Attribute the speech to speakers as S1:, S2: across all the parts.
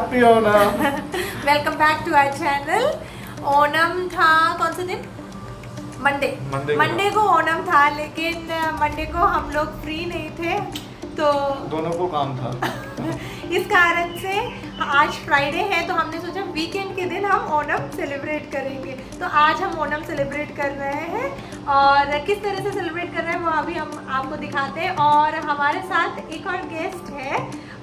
S1: Happy Onam.
S2: Welcome back to our channel. Onam था कौन से दिन? मंडे को ओनम था, लेकिन मंडे को हम लोग फ्री नहीं थे तो
S1: दोनों को काम था।
S2: इस कारण से आज फ्राइडे है तो हमने सोचा वीकेंड के दिन हम ओनम सेलिब्रेट करेंगे। तो आज हम ओनम सेलिब्रेट कर रहे हैं और किस तरह से सेलिब्रेट कर रहे हैं वो अभी हम आपको दिखाते हैं। और हमारे साथ एक और गेस्ट है,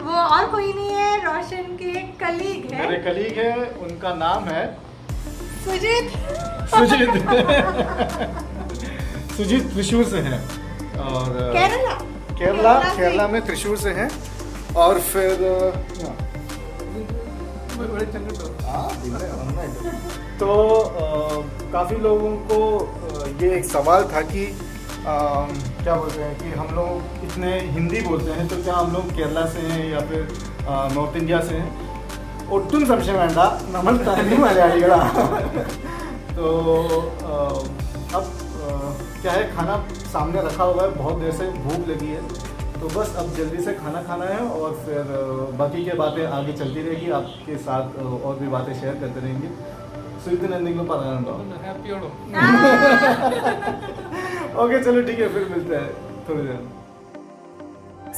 S2: वो और कोई नहीं है, रोशन के कलीग है।
S1: मेरे कलीग है, उनका नाम है
S2: सुजीत।
S1: सुजीत त्रिशूर से हैं और केरला में त्रिशूर से हैं। और फिर तो काफ़ी लोगों को ये एक सवाल था कि क्या बोलते हैं कि हम लोग इतने हिंदी बोलते हैं तो क्या हम लोग केरला से हैं या फिर नॉर्थ इंडिया से हैं। ഒട്ടും സംശയം വേണ്ട, നമ്മൾ തനി മലയാളികളാണ്। तो अब क्या है, खाना सामने रखा हुआ है, बहुत देर से भूख लगी है तो बस अब जल्दी से खाना खाना है और फिर बाकी की बातें आगे चलती रहेगी, आपके साथ और भी बातें शेयर करते रहेंगे। सुईतन എന്തെങ്കിലും പറയാനുണ്ടോ? हैप्पी ഓണം। ओके चलो ठीक है, फिर मिलते हैं थोड़ी देर।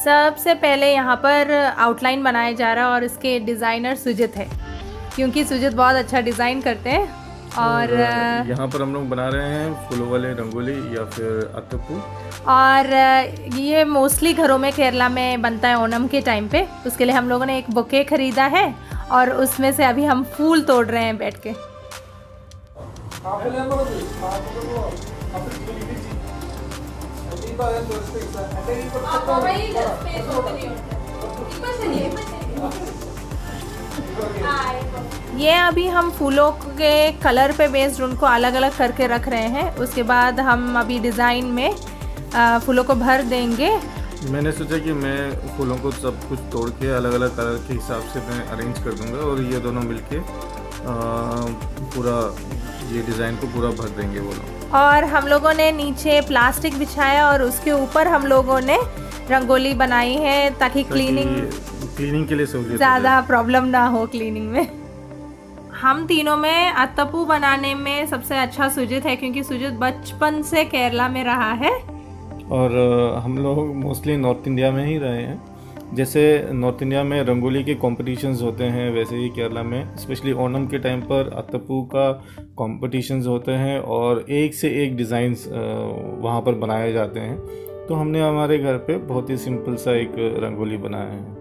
S2: सबसे पहले यहाँ पर आउटलाइन बनाया जा रहा है और इसके डिज़ाइनर सुजित है, क्योंकि सुजित बहुत अच्छा डिज़ाइन करते हैं। और
S1: यहाँ पर हम लोग बना रहे हैं फूलों वाले रंगोली या फिर अत्तपू।
S2: और ये मोस्टली घरों में केरला में बनता है ओनम के टाइम पे। उसके लिए हम लोगों ने एक बुके खरीदा है और उसमें से अभी हम फूल तोड़ रहे हैं बैठ के। ये अभी हम फूलों के कलर पे बेस्ड उनको अलग अलग करके रख रहे हैं। उसके बाद हम अभी डिज़ाइन में फूलों को भर देंगे।
S1: मैंने सोचा कि मैं फूलों को सब कुछ तोड़ के अलग अलग कलर के हिसाब से मैं अरेंज कर दूंगा और ये दोनों मिलके पूरा ये डिज़ाइन को पूरा भर देंगे वो लोग।
S2: और हम लोगों ने नीचे प्लास्टिक बिछाया और उसके ऊपर हम लोगों ने रंगोली बनाई है ताकि क्लीनिंग
S1: के लिए
S2: ज़्यादा प्रॉब्लम ना हो क्लीनिंग में। हम तीनों में अत्तपू बनाने में सबसे अच्छा सुजित है, क्योंकि सुजित बचपन से केरला में रहा है
S1: और हम लोग मोस्टली नॉर्थ इंडिया में ही रहे हैं। जैसे नॉर्थ इंडिया में रंगोली के कॉम्पिटिशन्स होते हैं, वैसे ही केरला में स्पेशली ओणम के टाइम पर अत्तपू का कॉम्पिटिशन्स होते हैं और एक से एक डिज़ाइंस वहाँ पर बनाए जाते हैं। तो हमने हमारे घर पे बहुत ही सिंपल सा एक रंगोली बनाया है।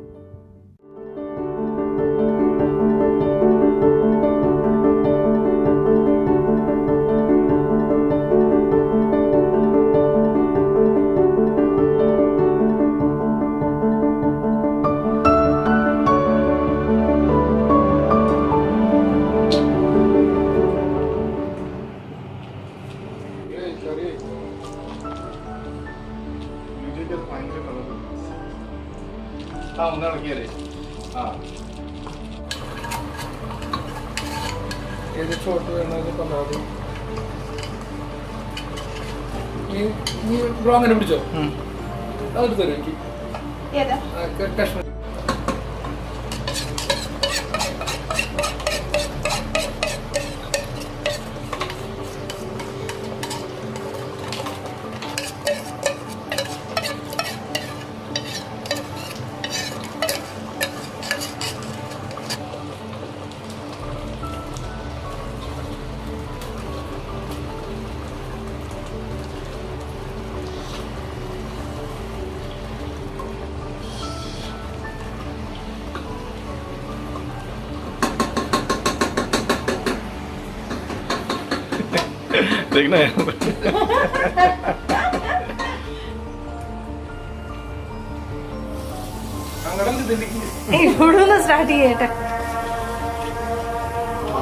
S3: അങ്ങനെ പിടിച്ചോ അതെടുത്ത് തരും എനിക്ക് കഷ്ണം.
S1: देखना है
S2: ഇവിടുന്ന് സ്റ്റാർട്ട് ചെയ്യട്ടെ.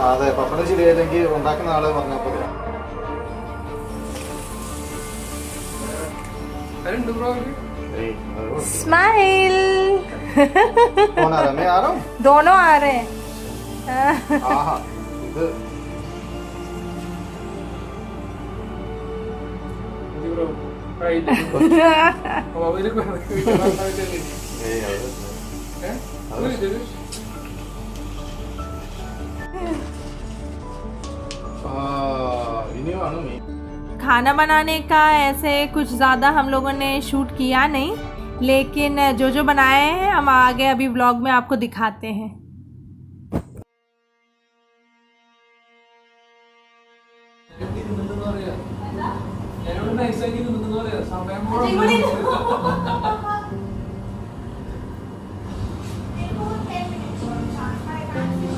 S1: അതെ, പപ്പടം ശരിയായില്ലെങ്കിൽ ഉണ്ടാക്കുന്ന ആള് പറഞ്ഞാൽ പോരാ.
S2: स्माइल।
S1: कौन आ रहा है? मैं आ रहा हूँ।
S2: दोनों आ रहे हैं। खाना बनाने का ऐसे कुछ ज़्यादा हम लोगों ने शूट किया नहीं, लेकिन जो जो बनाए हैं हम आगे अभी व्लॉग में आपको दिखाते हैं।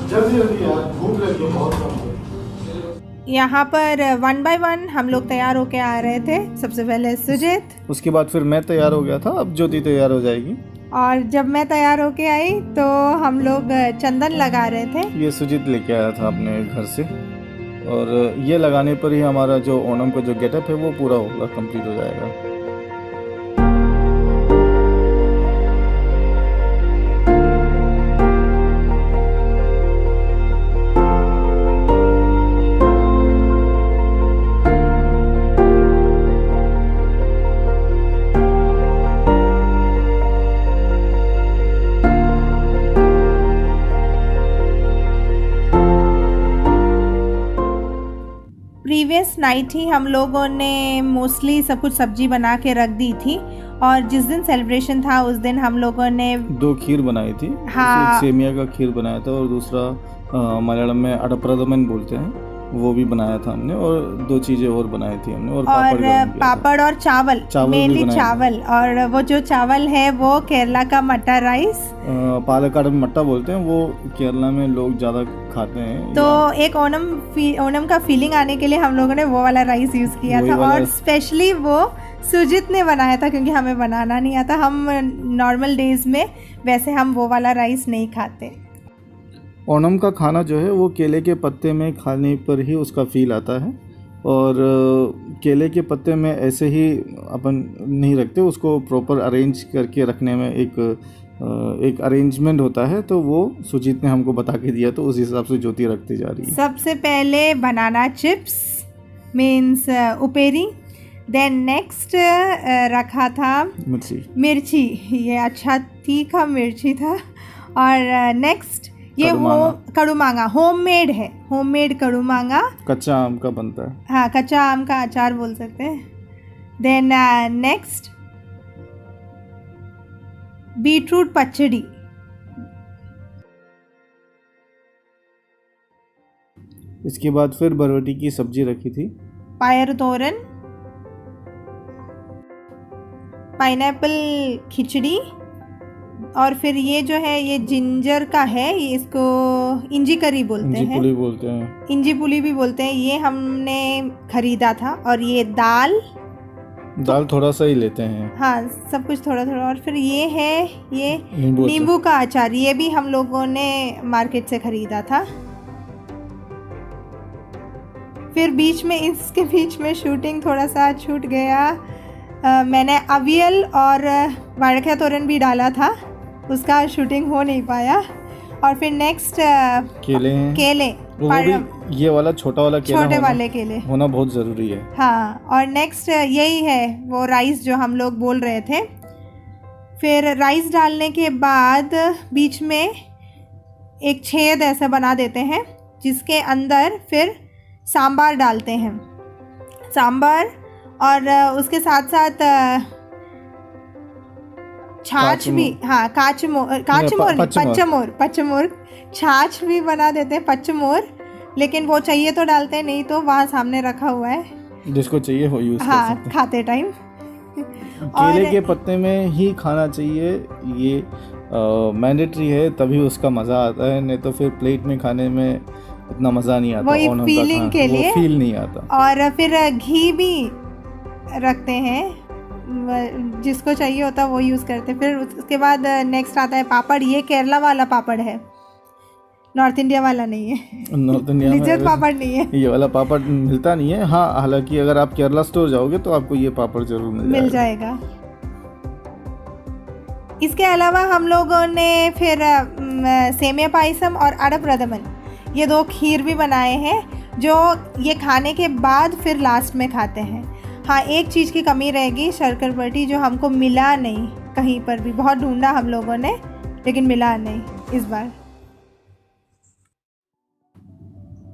S1: जल्दी जल्दी यार, भूख लगी है बहुत।
S2: यहाँ पर 1 बाय 1 हम लोग तैयार होके आ रहे थे। सबसे पहले सुजीत,
S1: उसके बाद फिर मैं तैयार हो गया था, अब ज्योति तैयार हो जाएगी।
S2: और जब मैं तैयार होके आई तो हम लोग चंदन लगा रहे थे।
S1: ये सुजीत लेके आया था अपने घर से, और ये लगाने पर ही हमारा जो ओणम का जो गेटअप है वो पूरा होगा, कंप्लीट हो जाएगा।
S2: प्रीवियस नाइट ही हम लोगों ने मोस्टली सब कुछ सब्जी बना के रख दी थी, और जिस दिन सेलिब्रेशन था उस दिन हम लोगों ने
S1: 2 खीर बनाई थी।
S2: हाँ,
S1: एक सेमिया का खीर बनाया था, और दूसरा मलयालम में अडप्रदमन बोलते हैं, वो भी बनाया था हमने, और 2 चीज़ें और बनाई थी हमने, और
S2: पापड़ और चावल मेनली चावल। और वो जो चावल है वो केरला का मट्टा राइस,
S1: पालक्काड़ में मट्टा बोलते हैं, वो केरला में लोग ज़्यादा खाते हैं।
S2: तो एक ओणम का फीलिंग आने के लिए हम लोगों ने वो वाला राइस यूज़ किया था, और स्पेशली वो सुजीत ने बनाया था क्योंकि हमें बनाना नहीं आता। हम नॉर्मल डेज में वैसे हम वो वाला राइस नहीं खाते।
S1: ओणम का खाना जो है वो केले के पत्ते में खाने पर ही उसका फील आता है, और केले के पत्ते में ऐसे ही अपन नहीं रखते, उसको प्रॉपर अरेंज करके रखने में एक अरेंजमेंट होता है, तो वो सुजीत ने हमको बता के दिया, तो उस हिसाब से ज्योति रखती जा रही है।
S2: सबसे पहले banana chips means upperi, then next रखा था मिर्ची, ये अच्छा तीखा मिर्ची था, और नेक्स्ट ये कड़ूमांगा होममेड है, होममेड कड़ूमांगा
S1: कच्चा आम का बनता है।
S2: हाँ, कच्चा आम का अचार बोल सकते हैं। देन नेक्स्ट बीटरूट पचड़ी,
S1: इसके बाद फिर बरवटी की सब्जी रखी थी,
S2: पायर तोरन, पाइनएप्पल खिचड़ी, और फिर ये जो है ये जिंजर का है, ये इसको इंजी करी बोलते हैं,
S1: इंजी पुली बोलते हैं,
S2: इंजी पुली भी बोलते हैं। ये हमने खरीदा था, और ये दाल
S1: थोड़ा सा ही लेते हैं,
S2: हाँ सब कुछ थोड़ा थोड़ा। और फिर ये है ये नींबू का अचार, ये भी हम लोगों ने मार्केट से खरीदा था। फिर बीच में इसके बीच में शूटिंग थोड़ा सा छूट गया। मैंने अवियल और वाड़खा तोरन भी डाला था, उसका शूटिंग हो नहीं पाया। और फिर नेक्स्ट केले
S1: वो भी ये वाला छोटा वाला केला,
S2: छोटे वाले केले
S1: होना बहुत ज़रूरी है।
S2: हाँ, और नेक्स्ट यही है वो राइस जो हम लोग बोल रहे थे। फिर राइस डालने के बाद बीच में एक छेद ऐसा बना देते हैं, जिसके अंदर फिर सांबार डालते हैं, सांबार, और उसके साथ साथ छाछ भी, हाँ पचमोर छाछ भी बना देते हैं, पचमोर, लेकिन वो चाहिए तो डालते हैं, नहीं तो वहाँ सामने रखा हुआ है,
S1: जिसको चाहिए वो यूज
S2: हाँ, कर सकते हैं खाते टाइम।
S1: केले के पत्ते में ही खाना चाहिए, ये मैंडेटरी है, तभी उसका मज़ा आता है, नहीं तो फिर प्लेट में खाने में इतना मज़ा नहीं आता,
S2: वही फीलिंग के लिए
S1: फील नहीं आता।
S2: और फिर घी भी रखते हैं, जिसको चाहिए होता है वो यूज़ करते हैं। फिर उसके बाद नेक्स्ट आता है पापड़, ये केरला वाला पापड़ है, नॉर्थ इंडिया वाला नहीं है,
S1: नॉर्थ इंडिया
S2: लिज्जत पापड़ नहीं है,
S1: ये वाला पापड़ मिलता नहीं है। हाँ, हालांकि अगर आप केरला स्टोर जाओगे तो आपको ये पापड़ जरूर मिल जाएगा।
S2: इसके अलावा हम लोगों ने फिर सेमिया पायसम और अडप्रदमन, ये 2 खीर भी बनाए हैं, जो ये खाने के बाद फिर लास्ट में खाते हैं। हाँ, एक चीज़ की कमी रहेगी, शर्करपट्टी, जो हमको मिला नहीं कहीं पर भी, बहुत ढूंढा हम लोगों ने लेकिन मिला नहीं इस बार।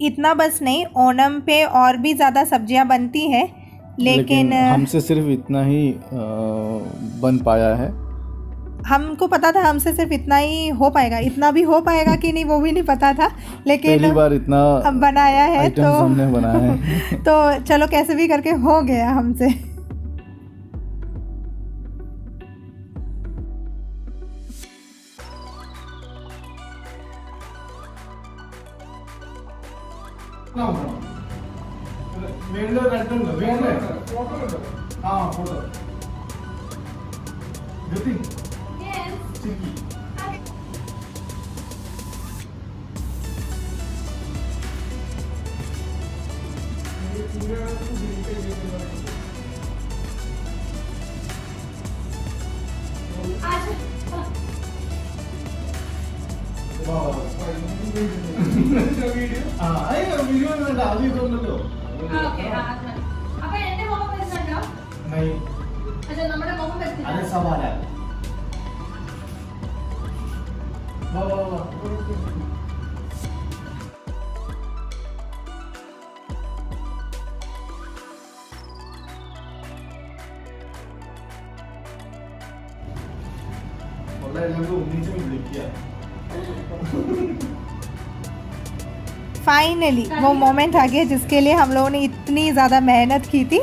S2: इतना बस नहीं, ओणम पे और भी ज़्यादा सब्जियां बनती हैं, लेकिन
S1: हमसे सिर्फ इतना ही बन पाया है।
S2: हमको पता था हमसे सिर्फ इतना ही हो पाएगा, इतना भी हो पाएगा कि नहीं वो भी नहीं पता था, लेकिन
S1: पहली बार इतना
S2: अब बनाया है तो
S1: हमने बनाया है।
S2: तो चलो कैसे भी करके हो गया हमसे।
S1: हाँ फोटो വീഡിയോ വേണ്ട, അത് ഇതുണ്ടല്ലോ. അത് സവാല.
S2: फाइनली वो मोमेंट आ गया जिसके लिए हम लोगों ने इतनी ज़्यादा मेहनत की थी।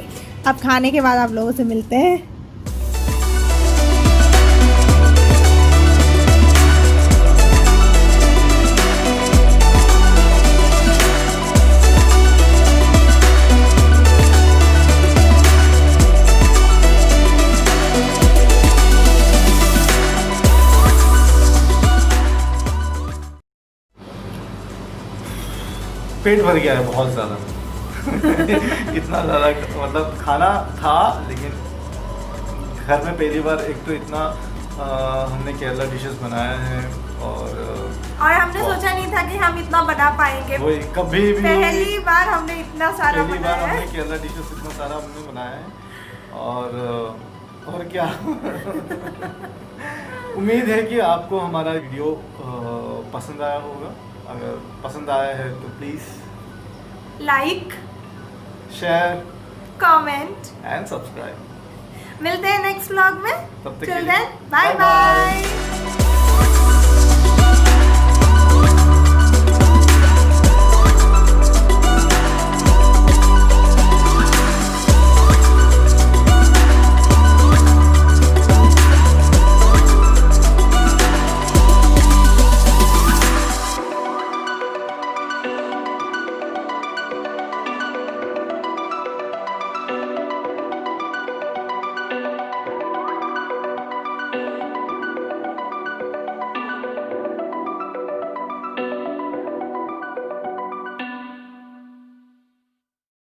S2: अब खाने के बाद आप लोगों से मिलते हैं।
S1: पेट भर गया है बहुत ज़्यादा। इतना ज़्यादा मतलब खाना था, लेकिन घर में पहली बार एक तो इतना हमने केरला डिशेस बनाया है और
S2: हमने सोचा नहीं था कि हम इतना बना पाएंगे।
S1: वही कभी भी
S2: पहली बार हमने इतना सारा
S1: पहली बार
S2: बनाया है।
S1: हमने केरला डिशेस इतना सारा हमने बनाया है और क्या। उम्मीद है कि आपको हमारा वीडियो पसंद आया होगा। अगर पसंद आया है तो please
S2: like,
S1: share,
S2: comment
S1: and subscribe.
S2: मिलते हैं नेक्स्ट व्लॉग में।
S1: तब तक
S2: Till
S1: के लिए
S2: then, bye bye।